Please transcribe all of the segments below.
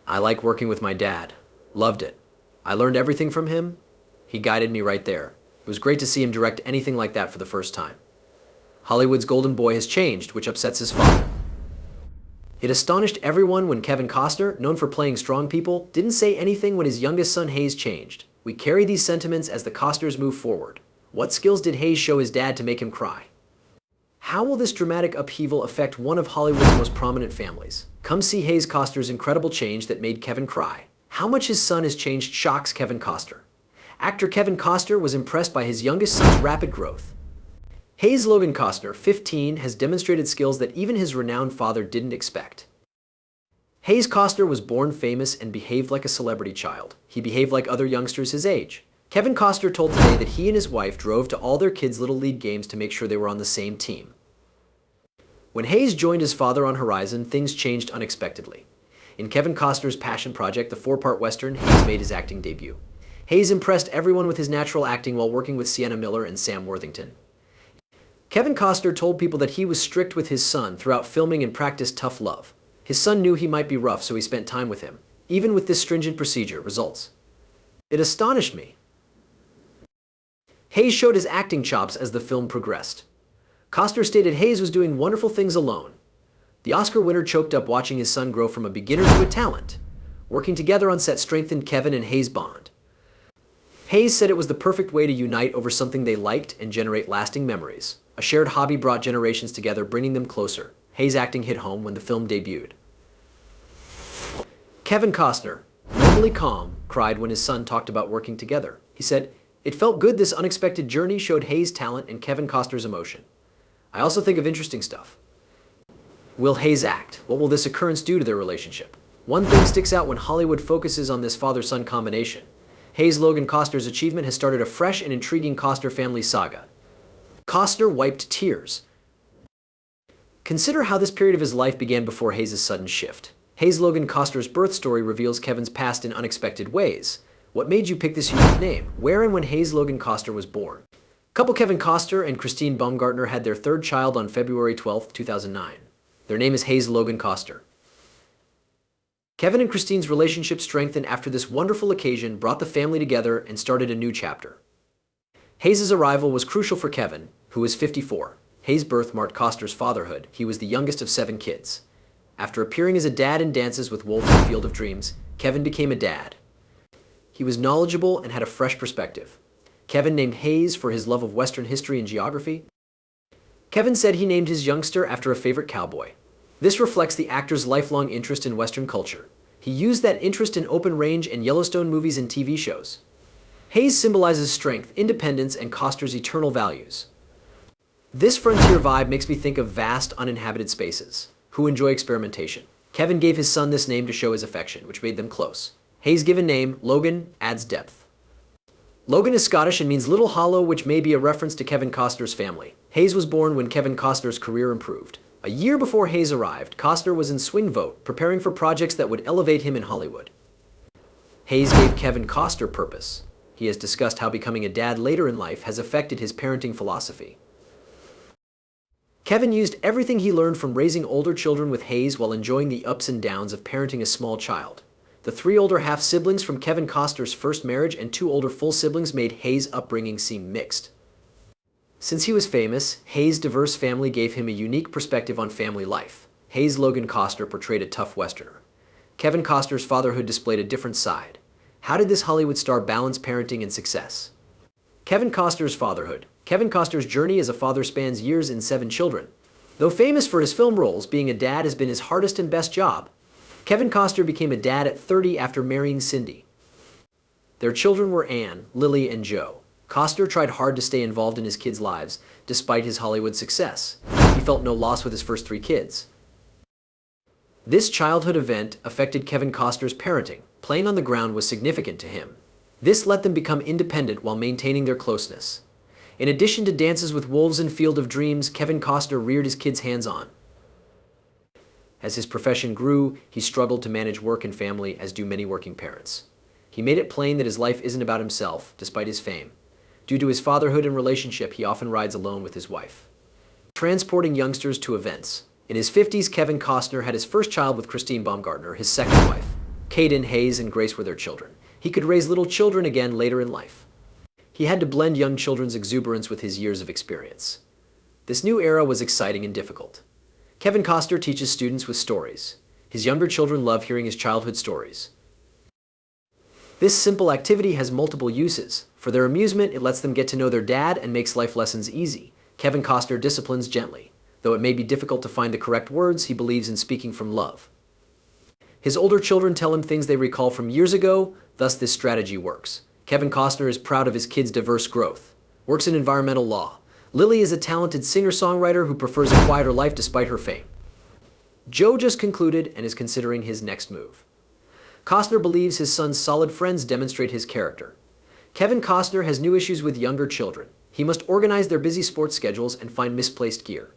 I like working with my dad. Loved it. I learned everything from him. He guided me right there. It was great to see him direct anything like that for the first time. Hollywood's golden boy has changed, which upsets his father. It astonished everyone when Kevin Costner, known for playing strong people, didn't say anything when his youngest son Hayes changed. We carry these sentiments as the Costners move forward. What skills did Hayes show his dad to make him cry? How will this dramatic upheaval affect one of Hollywood's most prominent families? Come see Hayes Costner's incredible change that made Kevin cry. How much his son has changed shocks Kevin Costner. Actor Kevin Costner was impressed by his youngest son's rapid growth. Hayes Logan Costner, 15, has demonstrated skills that even his renowned father didn't expect. Hayes Costner was born famous and behaved like a celebrity child. He behaved like other youngsters his age. Kevin Costner told Today that he and his wife drove to all their kids' Little League games to make sure they were on the same team. When Hayes joined his father on Horizon, things changed unexpectedly. In Kevin Costner's passion project, the 4-part Western, Hayes made his acting debut. Hayes impressed everyone with his natural acting while working with Sienna Miller and Sam Worthington. Kevin Costner told people that he was strict with his son throughout filming and practiced tough love. His son knew he might be rough, so he spent time with him. Even with this stringent procedure, results. It astonished me. Hayes showed his acting chops as the film progressed. Costner stated Hayes was doing wonderful things alone. The Oscar winner choked up watching his son grow from a beginner to a talent. Working together on set strengthened Kevin and Hayes' bond. Hayes said it was the perfect way to unite over something they liked and generate lasting memories. A shared hobby brought generations together, bringing them closer. Hayes' acting hit home when the film debuted. Kevin Costner, normally calm, cried when his son talked about working together. He said, "It felt good this unexpected journey showed Hayes' talent and Kevin Costner's emotion. I also think of interesting stuff. Will Hayes act? What will this occurrence do to their relationship?" One thing sticks out when Hollywood focuses on this father-son combination. Hayes Logan Costner's achievement has started a fresh and intriguing Costner family saga. Costner wiped tears. Consider how this period of his life began before Hayes' sudden shift. Hayes Logan Costner's birth story reveals Kevin's past in unexpected ways. What made you pick this unique name? Where and when Hayes Logan Costner was born? Couple Kevin Costner and Christine Baumgartner had their third child on February 12, 2009. Their name is Hayes Logan Costner. Kevin and Christine's relationship strengthened after this wonderful occasion brought the family together and started a new chapter. Hayes' arrival was crucial for Kevin, who was 54. Hayes' birth marked Costner's fatherhood. He was the youngest of 7 kids. After appearing as a dad in Dances with Wolves and Field of Dreams, Kevin became a dad. He was knowledgeable and had a fresh perspective. Kevin named Hayes for his love of Western history and geography. Kevin said he named his youngster after a favorite cowboy. This reflects the actor's lifelong interest in Western culture. He used that interest in Open Range and Yellowstone movies and TV shows. Hayes symbolizes strength, independence, and Costner's eternal values. This frontier vibe makes me think of vast, uninhabited spaces, who enjoy experimentation. Kevin gave his son this name to show his affection, which made them close. Hayes' given name, Logan, adds depth. Logan is Scottish and means little hollow, which may be a reference to Kevin Costner's family. Hayes was born when Kevin Costner's career improved. A year before Hayes arrived, Costner was in swing vote, preparing for projects that would elevate him in Hollywood. Hayes gave Kevin Costner purpose. He has discussed how becoming a dad later in life has affected his parenting philosophy. Kevin used everything he learned from raising older children with Hayes while enjoying the ups and downs of parenting a small child. The 3 older half-siblings from Kevin Costner's first marriage and 2 older full siblings made Hayes' upbringing seem mixed. Since he was famous, Hayes' diverse family gave him a unique perspective on family life. Hayes Logan Costner portrayed a tough Westerner. Kevin Costner's fatherhood displayed a different side. How did this Hollywood star balance parenting and success? Kevin Costner's fatherhood. Kevin Costner's journey as a father spans years and 7 children. Though famous for his film roles, being a dad has been his hardest and best job. Kevin Costner became a dad at 30 after marrying Cindy. Their children were Anne, Lily, and Joe. Costner tried hard to stay involved in his kids' lives, despite his Hollywood success. He felt no loss with his first 3 kids. This childhood event affected Kevin Costner's parenting. Playing on the ground was significant to him. This let them become independent while maintaining their closeness. In addition to Dances with Wolves and Field of Dreams, Kevin Costner reared his kids hands-on. As his profession grew, he struggled to manage work and family, as do many working parents. He made it plain that his life isn't about himself, despite his fame. Due to his fatherhood and relationship, he often rides alone with his wife. Transporting youngsters to events. In his 50s, Kevin Costner had his first child with Christine Baumgartner, his second wife. Cayden, Hayes, and Grace were their children. He could raise little children again later in life. He had to blend young children's exuberance with his years of experience. This new era was exciting and difficult. Kevin Costner teaches students with stories. His younger children love hearing his childhood stories. This simple activity has multiple uses. For their amusement, it lets them get to know their dad and makes life lessons easy. Kevin Costner disciplines gently. Though it may be difficult to find the correct words, he believes in speaking from love. His older children tell him things they recall from years ago, thus this strategy works. Kevin Costner is proud of his kids' diverse growth. Works in environmental law. Lily is a talented singer-songwriter who prefers a quieter life despite her fame. Joe just concluded and is considering his next move. Costner believes his son's solid friends demonstrate his character. Kevin Costner has new issues with younger children. He must organize their busy sports schedules and find misplaced gear.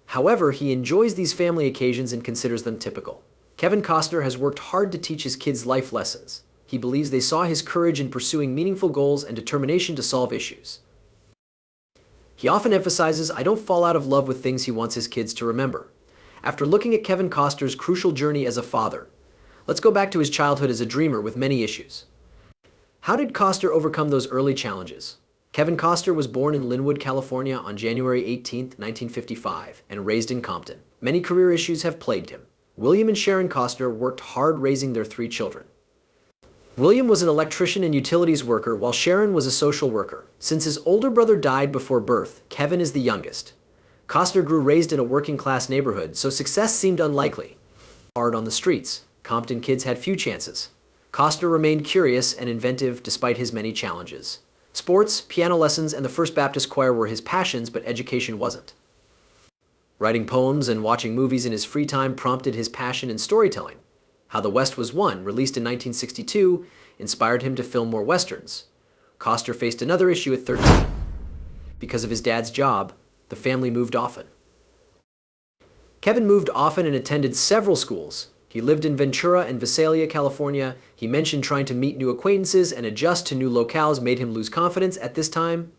However, he enjoys these family occasions and considers them typical. Kevin Costner has worked hard to teach his kids life lessons. He believes they saw his courage in pursuing meaningful goals and determination to solve issues. He often emphasizes, "I don't fall out of love with things," he wants his kids to remember. After looking at Kevin Costner's crucial journey as a father, let's go back to his childhood as a dreamer with many issues. How did Costner overcome those early challenges? Kevin Costner was born in Linwood, California on January 18, 1955, and raised in Compton. Many career issues have plagued him. William and Sharon Costner worked hard raising their 3 children. William was an electrician and utilities worker, while Sharon was a social worker. Since his older brother died before birth, Kevin is the youngest. Costner grew raised in a working-class neighborhood, so success seemed unlikely. Hard on the streets. Compton kids had few chances. Costner remained curious and inventive despite his many challenges. Sports, piano lessons, and the First Baptist Choir were his passions, but education wasn't. Writing poems and watching movies in his free time prompted his passion in storytelling. How the West Was Won, released in 1962, inspired him to film more westerns. Costner faced another issue at 13. Because of his dad's job, the family moved often. Kevin moved often and attended several schools. He lived in Ventura and Visalia, California. He mentioned trying to meet new acquaintances and adjust to new locales made him lose confidence at this time.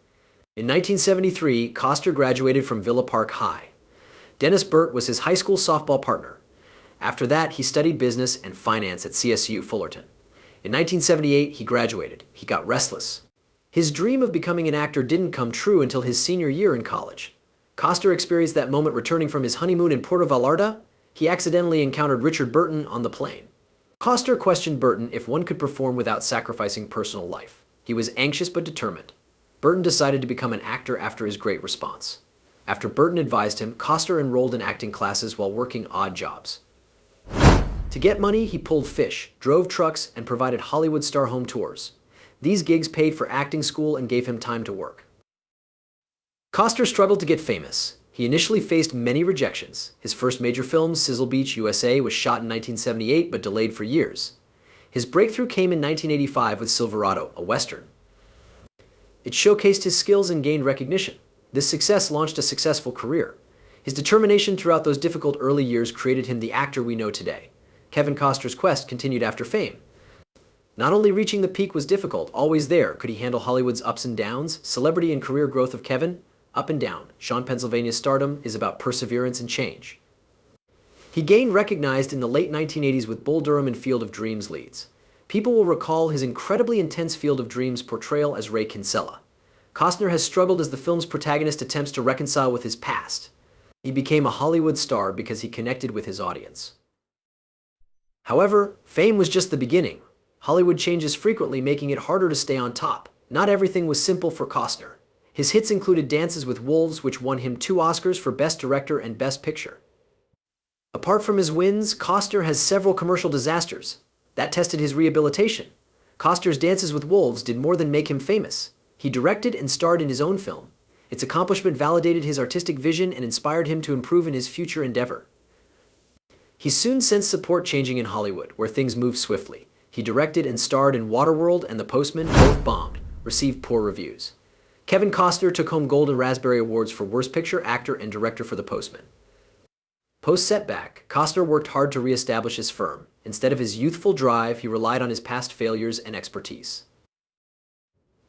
In 1973, Costner graduated from Villa Park High. Dennis Burt was his high school softball partner. After that, he studied business and finance at CSU Fullerton. In 1978, he graduated. He got restless. His dream of becoming an actor didn't come true until his senior year in college. Costner experienced that moment returning from his honeymoon in Puerto Vallarta. He accidentally encountered Richard Burton on the plane. Costner questioned Burton if one could perform without sacrificing personal life. He was anxious but determined. Burton decided to become an actor after his great response. After Burton advised him, Costner enrolled in acting classes while working odd jobs. To get money, he pulled fish, drove trucks, and provided Hollywood star home tours. These gigs paid for acting school and gave him time to work. Costner struggled to get famous. He initially faced many rejections. His first major film, Sizzle Beach, USA, was shot in 1978 but delayed for years. His breakthrough came in 1985 with Silverado, a Western. It showcased his skills and gained recognition. This success launched a successful career. His determination throughout those difficult early years created him the actor we know today. Kevin Costner's quest continued after fame. Not only reaching the peak was difficult, always there, could he handle Hollywood's ups and downs? Celebrity and career growth of Kevin? Up and down. Sean Pennsylvania's stardom is about perseverance and change. He gained recognized in the late 1980s with Bull Durham and Field of Dreams leads. People will recall his incredibly intense Field of Dreams portrayal as Ray Kinsella. Costner has struggled as the film's protagonist attempts to reconcile with his past. He became a Hollywood star because he connected with his audience. However, fame was just the beginning. Hollywood changes frequently, making it harder to stay on top. Not everything was simple for Costner. His hits included Dances with Wolves, which won him 2 Oscars for Best Director and Best Picture. Apart from his wins, Costner has several commercial disasters. That tested his rehabilitation. Costner's Dances with Wolves did more than make him famous. He directed and starred in his own film. Its accomplishment validated his artistic vision and inspired him to improve in his future endeavor. He soon sensed support changing in Hollywood, where things moved swiftly. He directed and starred in Waterworld and The Postman, both bombed, received poor reviews. Kevin Costner took home Gold and Raspberry Awards for Worst Picture, Actor, and Director for The Postman. Post-setback, Costner worked hard to reestablish his firm. Instead of his youthful drive, he relied on his past failures and expertise.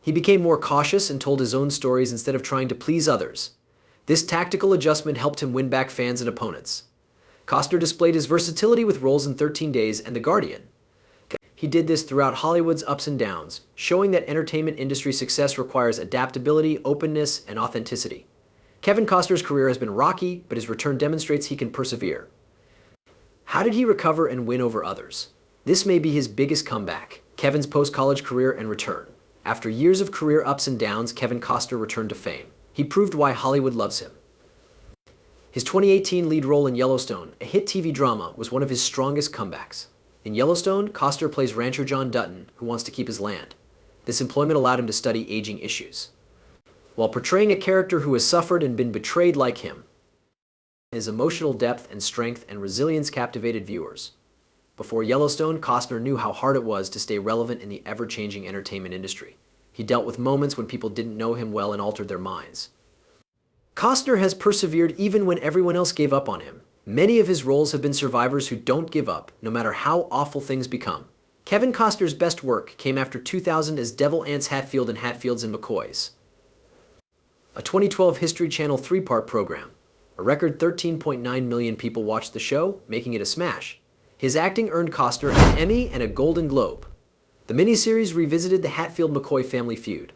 He became more cautious and told his own stories instead of trying to please others. This tactical adjustment helped him win back fans and opponents. Costner displayed his versatility with roles in 13 Days and The Guardian. He did this throughout Hollywood's ups and downs, showing that entertainment industry success requires adaptability, openness, and authenticity. Kevin Costner's career has been rocky, but his return demonstrates he can persevere. How did he recover and win over others? This may be his biggest comeback, Kevin's post-college career and return. After years of career ups and downs, Kevin Costner returned to fame. He proved why Hollywood loves him. His 2018 lead role in Yellowstone, a hit TV drama, was one of his strongest comebacks. In Yellowstone, Costner plays rancher John Dutton, who wants to keep his land. This employment allowed him to study aging issues, while portraying a character who has suffered and been betrayed like him. His emotional depth and strength and resilience captivated viewers. Before Yellowstone, Costner knew how hard it was to stay relevant in the ever-changing entertainment industry. He dealt with moments when people didn't know him well and altered their minds. Costner has persevered even when everyone else gave up on him. Many of his roles have been survivors who don't give up, no matter how awful things become. Kevin Costner's best work came after 2000 as Devil Anse Hatfield in Hatfields and McCoys, a 2012 History Channel 3-part program. A record 13.9 million people watched the show, making it a smash. His acting earned Costner an Emmy and a Golden Globe. The miniseries revisited the Hatfield-McCoy family feud.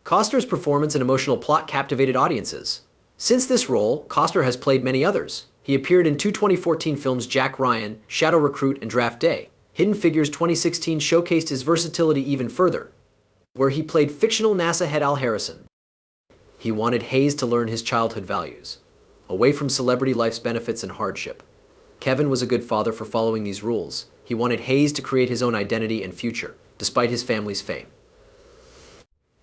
Costner's performance and emotional plot captivated audiences. Since this role, Costner has played many others. He appeared in two 2014 films, Jack Ryan, Shadow Recruit, and Draft Day. Hidden Figures 2016 showcased his versatility even further, where he played fictional NASA head Al Harrison. He wanted Hayes to learn his childhood values, away from celebrity life's benefits and hardship. Kevin was a good father for following these rules. He wanted Hayes to create his own identity and future, despite his family's fame.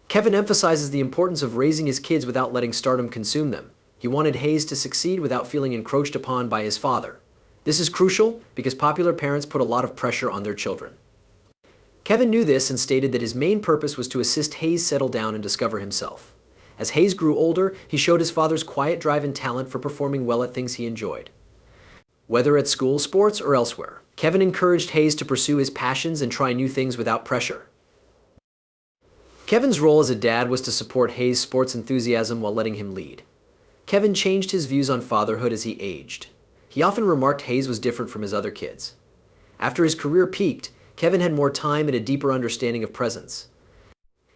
Kevin emphasizes the importance of raising his kids without letting stardom consume them. He wanted Hayes to succeed without feeling encroached upon by his father. This is crucial because popular parents put a lot of pressure on their children. Kevin knew this and stated that his main purpose was to assist Hayes settle down and discover himself. As Hayes grew older, he showed his father's quiet drive and talent for performing well at things he enjoyed. Whether at school, sports, or elsewhere, Kevin encouraged Hayes to pursue his passions and try new things without pressure. Kevin's role as a dad was to support Hayes' sports enthusiasm while letting him lead. Kevin changed his views on fatherhood as he aged. He often remarked Hayes was different from his other kids. After his career peaked, Kevin had more time and a deeper understanding of presence.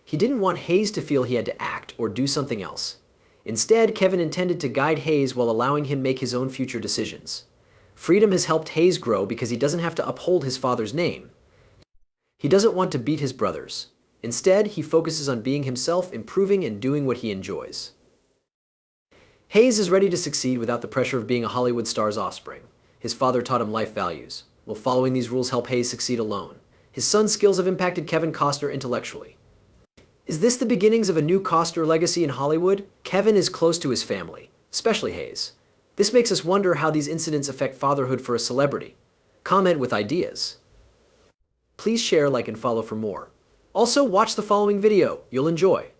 He didn't want Hayes to feel he had to act or do something else. Instead, Kevin intended to guide Hayes while allowing him make his own future decisions. Freedom has helped Hayes grow because he doesn't have to uphold his father's name. He doesn't want to beat his brothers. Instead, he focuses on being himself, improving, and doing what he enjoys. Hayes is ready to succeed without the pressure of being a Hollywood star's offspring. His father taught him life values. Will following these rules help Hayes succeed alone? His son's skills have impacted Kevin Costner intellectually. Is this the beginnings of a new Costner legacy in Hollywood? Kevin is close to his family, especially Hayes. This makes us wonder how these incidents affect fatherhood for a celebrity. Comment with ideas. Please share, like, and follow for more. Also, watch the following video. You'll enjoy.